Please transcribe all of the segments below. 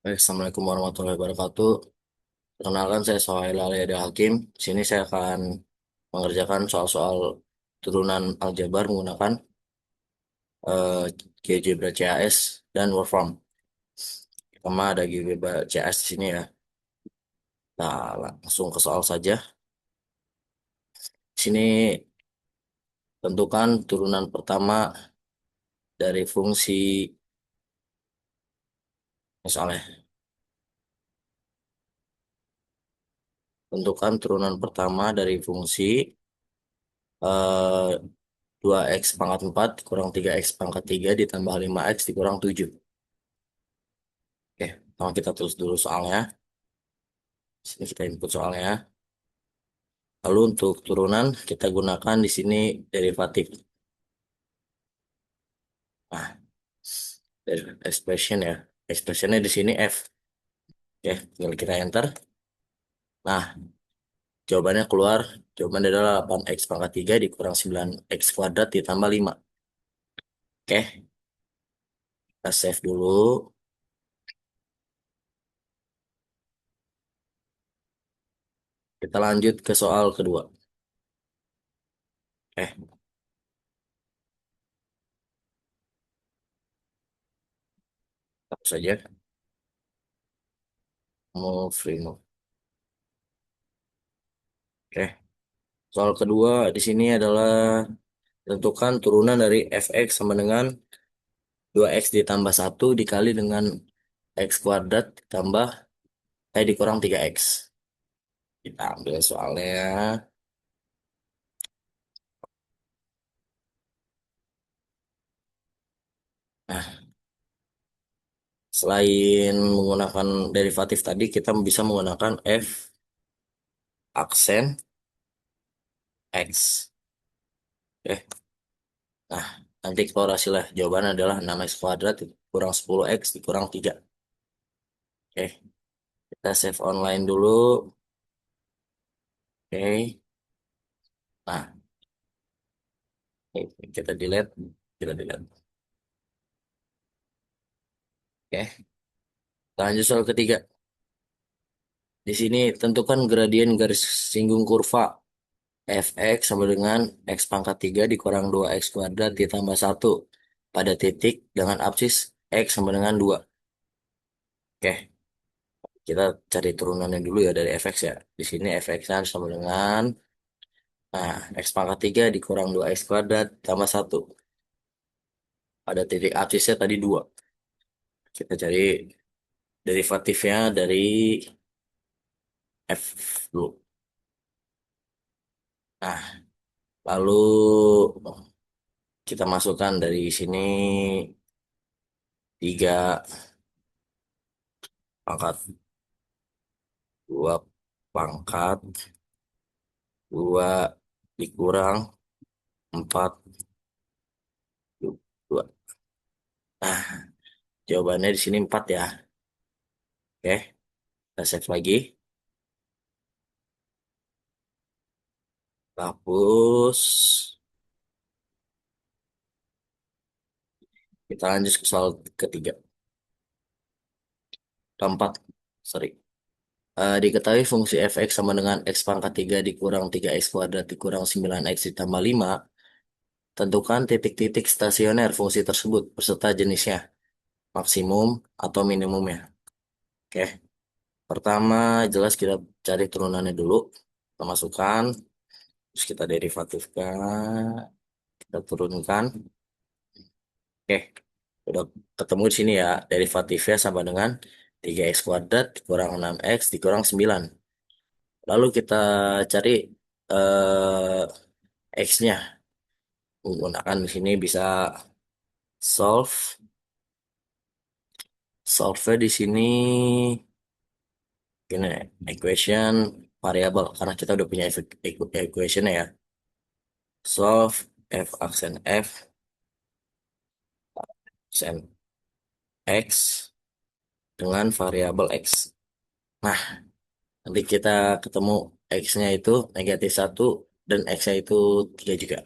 Assalamualaikum warahmatullahi wabarakatuh. Perkenalkan saya Sohail Aliada Hakim. Di sini saya akan mengerjakan soal-soal turunan aljabar menggunakan GeoGebra CAS dan Wolfram. Pertama ada GeoGebra CAS di sini ya. Nah, langsung ke soal saja. Di sini tentukan turunan pertama dari fungsi misalnya. Tentukan turunan pertama dari fungsi eh, 2x pangkat 4 kurang 3x pangkat 3 ditambah 5x dikurang 7. Oke, pertama kita tulis dulu soalnya. Sini kita input soalnya. Lalu untuk turunan kita gunakan di sini derivatif. Nah, expression ya. Expressionnya di sini f. Oke, tinggal kita enter. Nah, jawabannya keluar. Jawabannya adalah 8x pangkat 3 dikurang 9x kuadrat ditambah 5. Oke, kita save dulu. Kita lanjut ke soal kedua. Hapus saja. Move, remove. Oke, soal kedua di sini adalah tentukan turunan dari fx sama dengan 2x ditambah 1 dikali dengan x kuadrat ditambah dikurang 3x. Kita ambil soalnya. Nah, selain menggunakan derivatif tadi, kita bisa menggunakan f aksen x. Oke. Nah, nanti eksplorasi lah. Jawaban adalah 6x kuadrat kurang 10x dikurang 3. Oke, kita save online dulu. Oke. Nah, kita delete. Kita delete. Oke, lanjut soal ketiga. Di sini tentukan gradien garis singgung kurva fx sama dengan x pangkat 3 dikurang 2x kuadrat ditambah 1 pada titik dengan absis x sama dengan 2. Oke, kita cari turunannya dulu ya dari fx ya. Di sini fx sama dengan x pangkat 3 dikurang 2x kuadrat tambah 1. Pada titik absisnya tadi 2. Kita cari derivatifnya dari f dulu. Nah, lalu kita masukkan dari sini 3 pangkat 2 pangkat 2 dikurang 4 2. Nah, jawabannya di sini 4 ya. Oke, kita save lagi. Hapus. Kita lanjut ke soal ketiga. Keempat, sorry. Diketahui fungsi fx sama dengan x pangkat 3 dikurang 3x kuadrat dikurang 9x ditambah 5. Tentukan titik-titik stasioner fungsi tersebut beserta jenisnya, maksimum atau minimumnya. Oke, pertama jelas kita cari turunannya dulu. Kita masukkan, terus kita derivatifkan, kita turunkan. Oke, udah ketemu di sini ya, derivatifnya sama dengan 3x kuadrat kurang 6x dikurang 9. Lalu kita cari x-nya. Menggunakan di sini bisa solve. Solve di sini gini, equation variabel karena kita udah punya equation ya. Solve f aksen f aksen x dengan variabel x. Nah, nanti kita ketemu x-nya itu -1 dan x-nya itu 3 juga.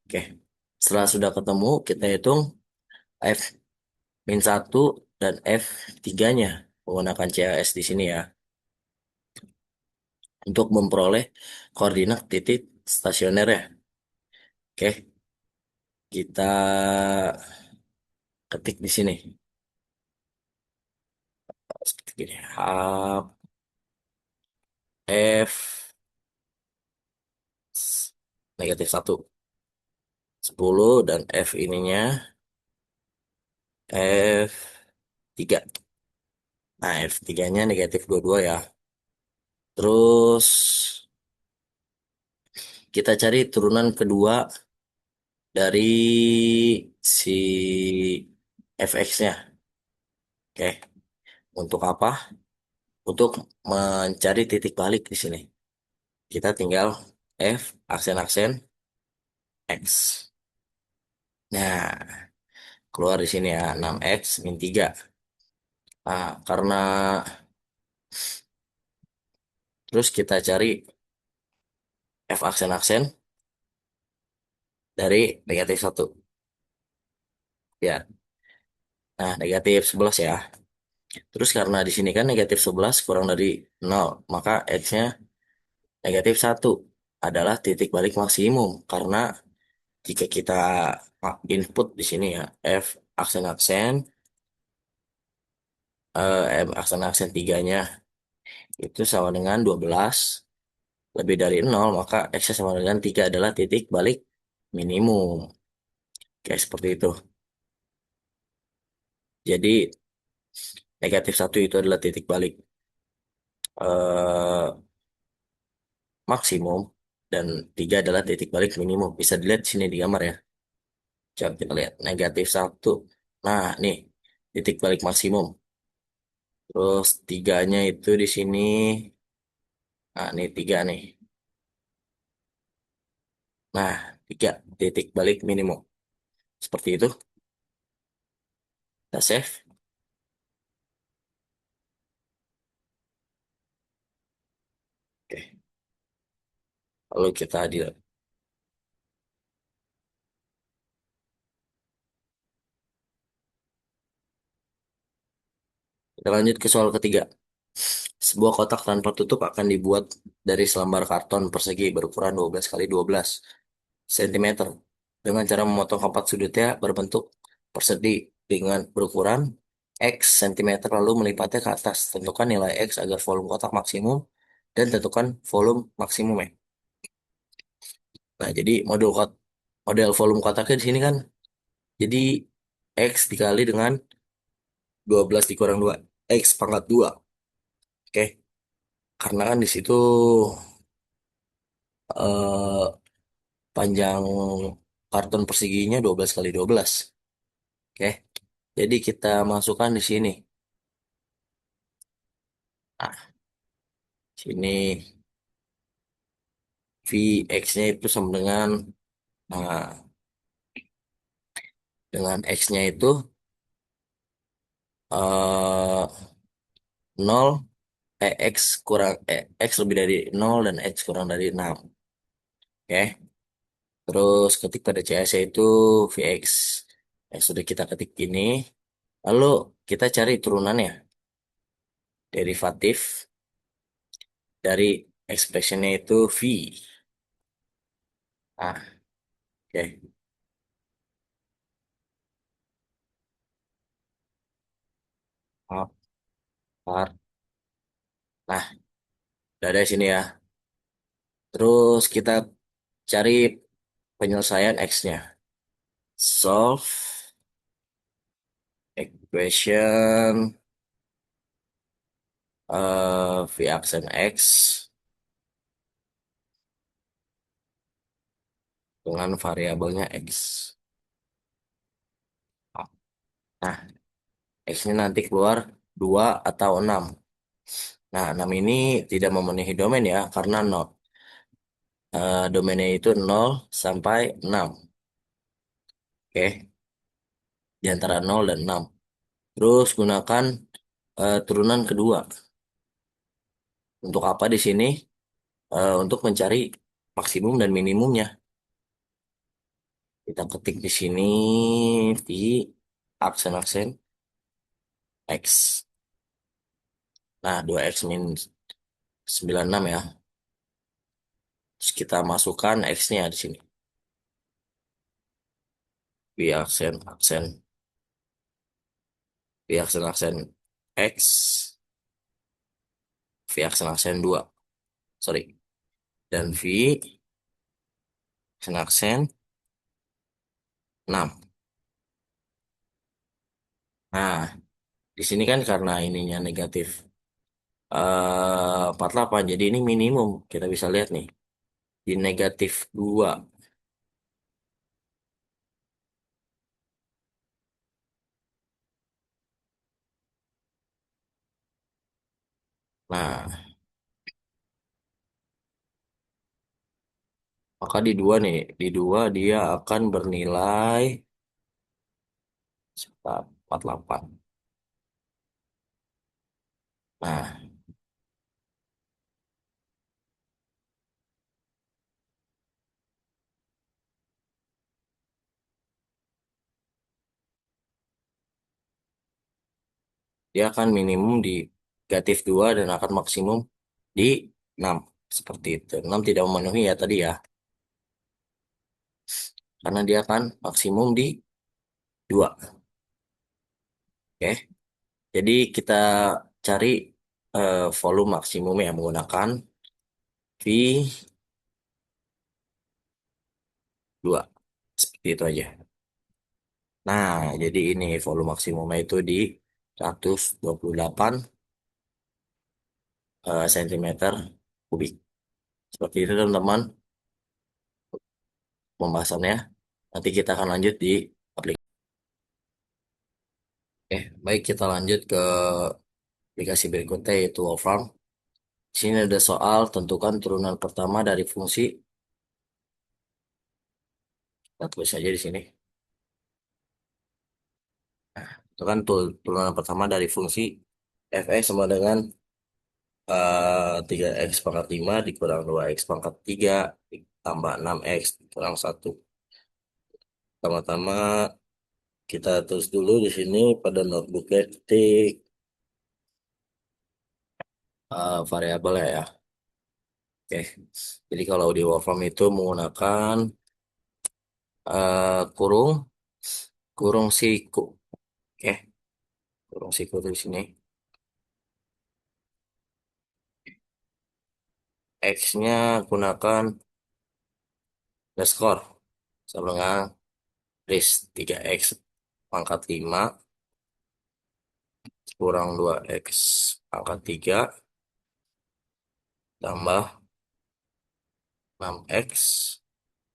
Oke. Setelah sudah ketemu, kita hitung f min 1 dan f 3-nya. menggunakan CLS di sini ya untuk memperoleh koordinat titik stasioner ya. Oke, kita ketik di sini seperti ini. H F -1 10 dan F ininya F3. Nah, F3-nya negatif 22 ya. Terus kita cari turunan kedua dari si fx-nya. Oke, untuk apa? Untuk mencari titik balik di sini. Kita tinggal F aksen-aksen X. Nah, keluar di sini ya 6x min 3. Nah, karena terus kita cari F aksen-aksen dari -1. Ya. Nah, -11 ya. Terus karena di sini kan -11 kurang dari 0, maka X-nya -1 adalah titik balik maksimum. Karena jika kita input di sini ya, F aksen-aksen, aksen-aksen tiganya itu sama dengan 12, lebih dari 0, maka X-nya sama dengan 3 adalah titik balik minimum. Kayak seperti itu. Jadi -1 itu adalah titik balik eh, maksimum dan 3 adalah titik balik minimum. Bisa dilihat di sini di gambar ya. Coba kita lihat -1. Nah, nih titik balik maksimum. Terus tiganya itu di sini. Nah, ini 3 nih. Nah, 3 titik balik minimum. Seperti itu. Kita save. Oke. Lalu kita lanjut ke soal ketiga. Sebuah kotak tanpa tutup akan dibuat dari selembar karton persegi berukuran 12 kali 12 cm dengan cara memotong keempat sudutnya berbentuk persegi dengan berukuran X cm lalu melipatnya ke atas. Tentukan nilai X agar volume kotak maksimum dan tentukan volume maksimumnya. Nah, jadi model volume kotaknya di sini kan jadi X dikali dengan 12 dikurang 2 X pangkat 2. Oke, karena kan di situ eh, panjang karton perseginya 12 kali 12. Oke, jadi kita masukkan di sini. Nah, sini Vx-nya itu sama dengan, nah, dengan X-nya itu eh 0, X kurang, X lebih dari 0 dan X kurang dari 6. Oke, terus ketik pada CS itu Vx yang sudah kita ketik ini. Lalu kita cari turunannya, derivatif dari expressionnya itu V. Nah, oke. Up, part. Nah, udah ada di sini ya. Terus kita cari penyelesaian X-nya. Solve equation V aksen X dengan variabelnya X. Nah, X-nya nanti keluar 2 atau 6. Nah, 6 ini tidak memenuhi domain ya, karena 0. Domainnya itu 0 sampai 6. Oke, di antara 0 dan 6. Terus gunakan turunan kedua. Untuk apa di sini? Untuk mencari maksimum dan minimumnya. Kita ketik di sini di aksen-aksen X. Nah, 2x min 96 ya. Terus kita masukkan x-nya di sini. V aksen, aksen, V aksen, aksen x, V aksen, aksen 2. Sorry. Dan V aksen, aksen 6. Nah, di sini kan karena ininya negatif 48, jadi ini minimum. Kita bisa lihat nih. Di negatif 2. Nah, maka di 2 nih. Di 2 dia akan bernilai 48. Nah, dia akan minimum di negatif 2 dan akan maksimum di 6. Seperti itu. 6 tidak memenuhi ya tadi ya. Karena dia akan maksimum di 2. Oke. Jadi kita cari volume maksimum yang menggunakan V2. Seperti itu aja. Nah, jadi ini volume maksimumnya itu di 128 sentimeter kubik. Seperti itu teman-teman pembahasannya. Nanti kita akan lanjut di aplikasi. Oke, baik kita lanjut ke aplikasi berikutnya yaitu Wolfram. Di sini ada soal tentukan turunan pertama dari fungsi. Kita tulis saja di sini. Itu kan turunan pertama dari fungsi fx sama dengan 3x pangkat 5 dikurang 2x pangkat 3 tambah 6x kurang 1. Pertama-tama kita tulis dulu di sini pada notebooknya ketik variabel ya. Oke. Jadi kalau di Wolfram itu menggunakan kurung kurung siku. Oke, kurung siku di sini. X-nya gunakan underscore sama dengan list 3x pangkat 5 kurang 2x pangkat 3 tambah 6x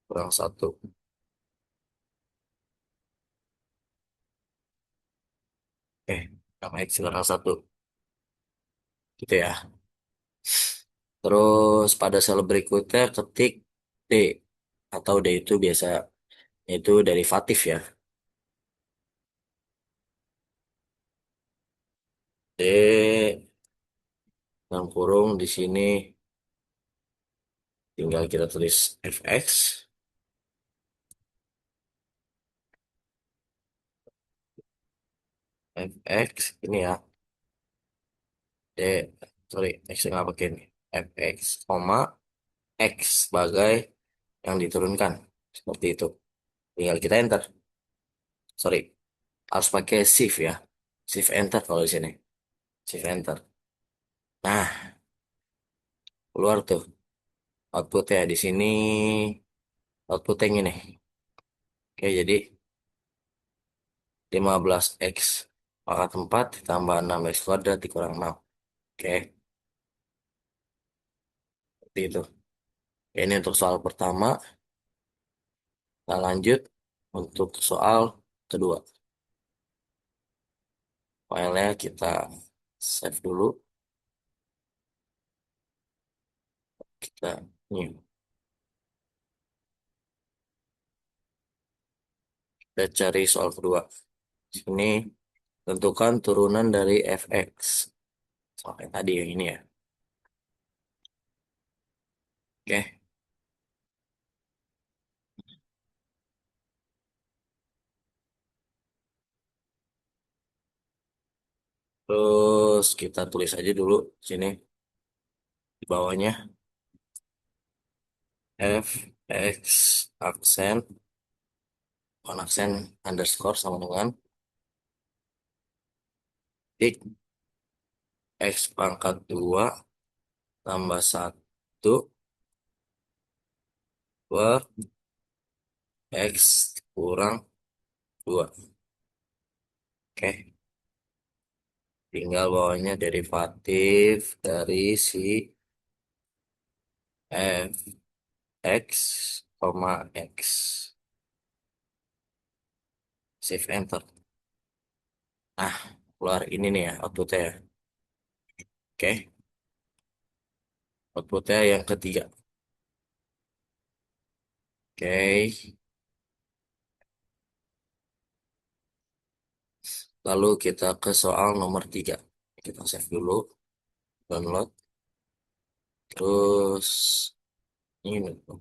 kurang 1. 6x kurang 1. Gitu ya. Terus pada sel berikutnya ketik D. Atau D itu biasa itu derivatif ya. D dalam kurung di sini tinggal kita tulis fx. Fx ini ya. D, sorry, X nggak pakai ini. Fx, koma, X sebagai yang diturunkan. Seperti itu. Tinggal kita enter. Sorry, harus pakai shift ya. Shift enter kalau di sini. Shift enter. Nah, keluar tuh outputnya di sini. Output yang ini. Oke, jadi 15x pangkat 4 ditambah 6x kuadrat dikurang 6. Oke, seperti itu. Ini untuk soal pertama. Kita lanjut untuk soal kedua. Filenya kita save dulu. Kita ini kita cari soal kedua. Sini tentukan turunan dari fx. Soal tadi yang ini ya. Oke. Terus Terus kita tulis aja dulu sini di bawahnya f x aksen bukan aksen underscore sama dengan tik x pangkat 2 tambah satu per x kurang 2. Oke, tinggal bawahnya derivatif dari si f x, x. Shift enter. Nah, keluar ini nih ya outputnya ya. Oke, outputnya yang ketiga. Oke, lalu kita ke soal nomor 3. Kita save dulu, download. Terus ini tuh.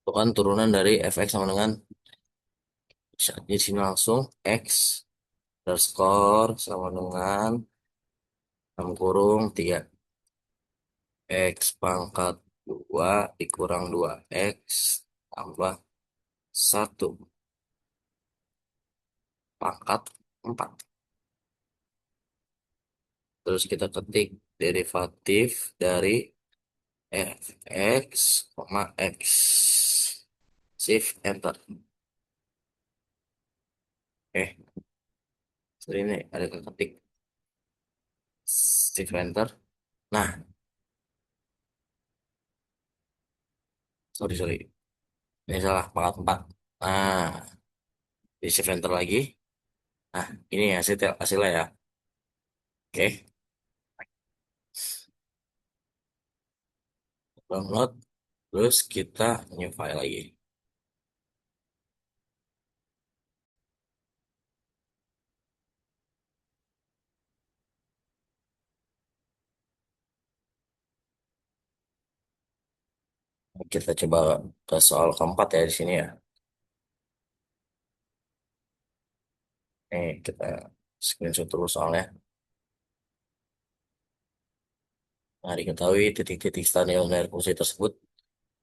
Itu kan turunan dari fx sama dengan di sini langsung x underscore sama dengan 6 kurung 3 x pangkat 2 dikurang 2 x tambah 1 pangkat 4. Terus kita ketik derivatif dari fx, x. Shift enter. Sorry ini ada ketik shift enter. Nah, sorry. Ini salah pangkat 4. Nah, di shift enter lagi. Nah, ini hasilnya ya. Oke, download. Terus kita new file lagi. Kita coba ke soal keempat ya di sini ya. Nih, kita screenshot dulu soalnya. Nah, diketahui titik-titik standar fungsi tersebut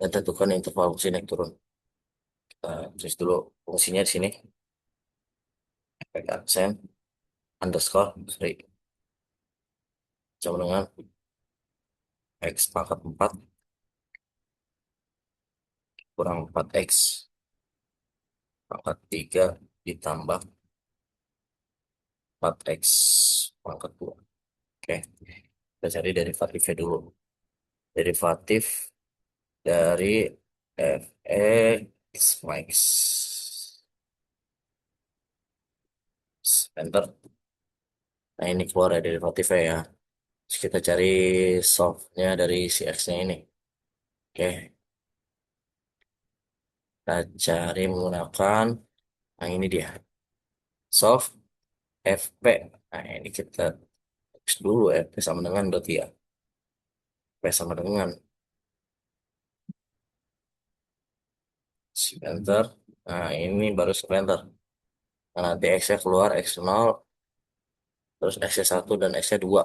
dan tentukan interval fungsi naik turun. Kita tulis dulu fungsinya di sini. Efek aksen underscore, sorry, sama dengan x pangkat 4 kurang 4x pangkat 3 ditambah 4x pangkat 2. Oke, kita cari derivatifnya dulu. Derivatif dari fx max. Enter. Nah, ini keluar ya derivatifnya ya. Terus kita cari solve-nya dari si x-nya ini. Oke, kita cari menggunakan, nah ini dia. Solve fp. Nah, ini kita tulis dulu fp sama dengan berarti ya. Fp sama dengan enter. Nah, ini baru enter. Nah, nanti X-nya keluar, X0, terus X-nya 1 dan X-nya 2.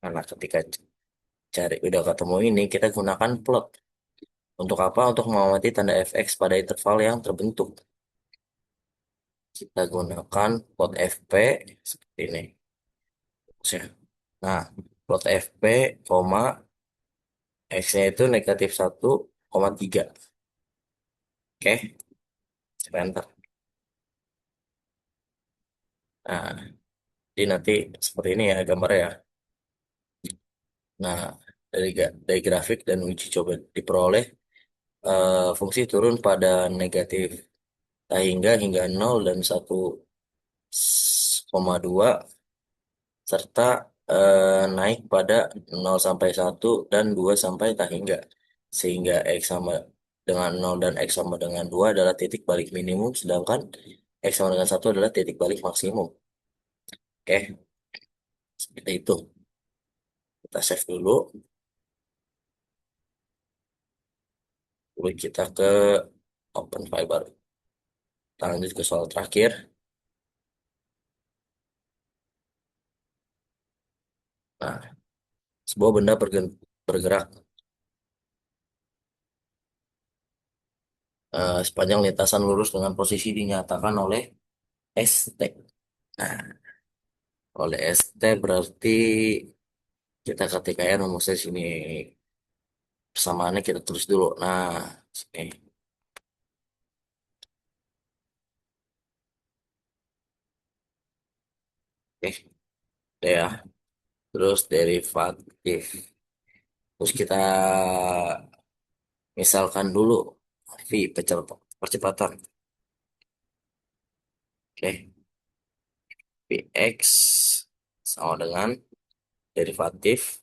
Nah, ketika cari udah ketemu ini, kita gunakan plot. Untuk apa? Untuk mengamati tanda fx pada interval yang terbentuk. Kita gunakan plot fp seperti ini. Nah, plot fp, koma, X-nya itu negatif 1,3. Oke, enter. Nah, jadi nanti seperti ini ya gambarnya ya. Nah, dari grafik dan uji coba diperoleh fungsi turun pada negatif hingga 0 dan 1,2 serta naik pada 0 sampai 1 dan 2 sampai tak hingga. Sehingga X sama dengan 0 dan X sama dengan 2 adalah titik balik minimum sedangkan X sama dengan 1 adalah titik balik maksimum. Oke, seperti itu. Kita save dulu. Lalu kita ke Open Fiber. Kita lanjut ke soal terakhir. Nah, sebuah benda bergerak sepanjang lintasan lurus dengan posisi dinyatakan oleh ST. Nah, oleh ST berarti kita ketika ya rumusnya sini persamaannya kita tulis dulu. Nah, sini. Oke, udah ya. Terus derivatif. Terus kita misalkan dulu V percepatan. Oke, Vx sama dengan derivatif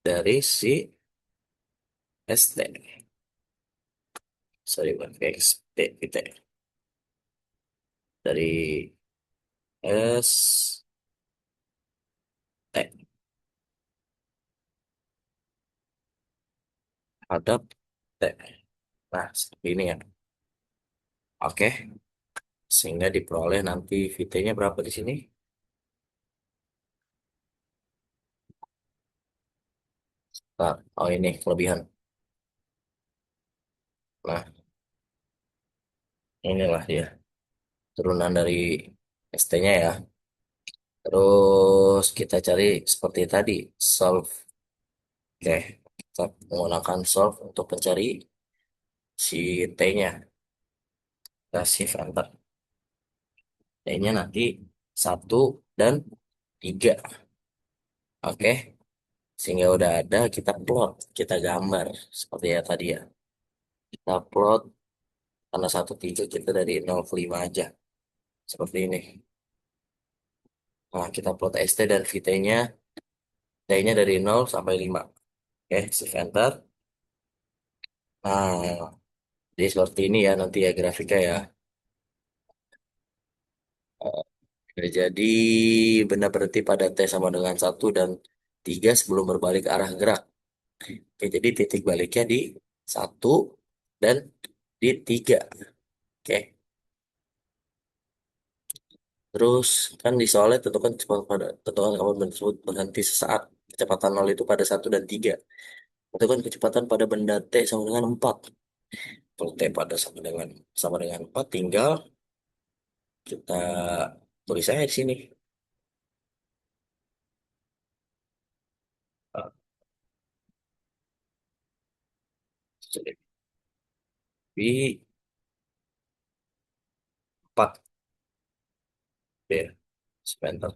dari si ST. Sorry, bukan Vx, Vt. Dari S T hadap T. Nah, seperti ini ya. Oke, sehingga diperoleh nanti VT-nya berapa di sini? Nah, oh ini kelebihan. Nah, inilah ya turunan dari ST-nya ya. Terus kita cari seperti tadi, solve. Oke, kita menggunakan solve untuk mencari si T-nya. Kita shift enter. T-nya nanti satu dan tiga. Oke, sehingga udah ada kita plot, kita gambar seperti ya tadi ya. Kita plot karena satu tiga kita dari 0 ke 5 aja. Seperti ini. Nah, kita plot ST dan VT-nya, T-nya dari 0 sampai 5. Oke, shift enter. Nah, jadi seperti ini ya nanti ya grafiknya ya. Oke, jadi benda berhenti pada T sama dengan 1 dan 3 sebelum berbalik arah gerak. Oke, jadi titik baliknya di 1 dan di 3. Oke, terus kan di soalnya tentukan kapan benda tersebut berhenti sesaat. Kecepatan 0 itu pada 1 dan 3. Tentukan kecepatan pada benda T sama dengan 4. Kalau T pada sama dengan 4 tinggal kita tulis aja di sini. Ah, jadi B 4 ya. Sebentar.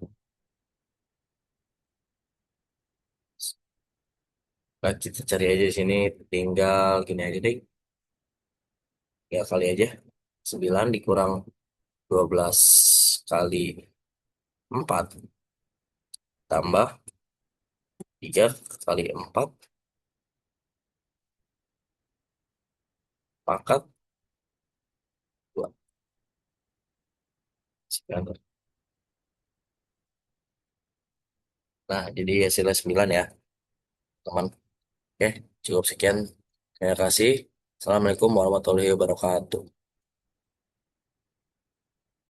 Nah, kita cari aja di sini tinggal gini aja deh. Ya kali aja. 9 dikurang 12 kali 4 tambah 3 kali 4 pangkat 2. Nah, jadi hasilnya 9 ya, teman. Oke, cukup sekian. Terima kasih. Assalamualaikum warahmatullahi wabarakatuh.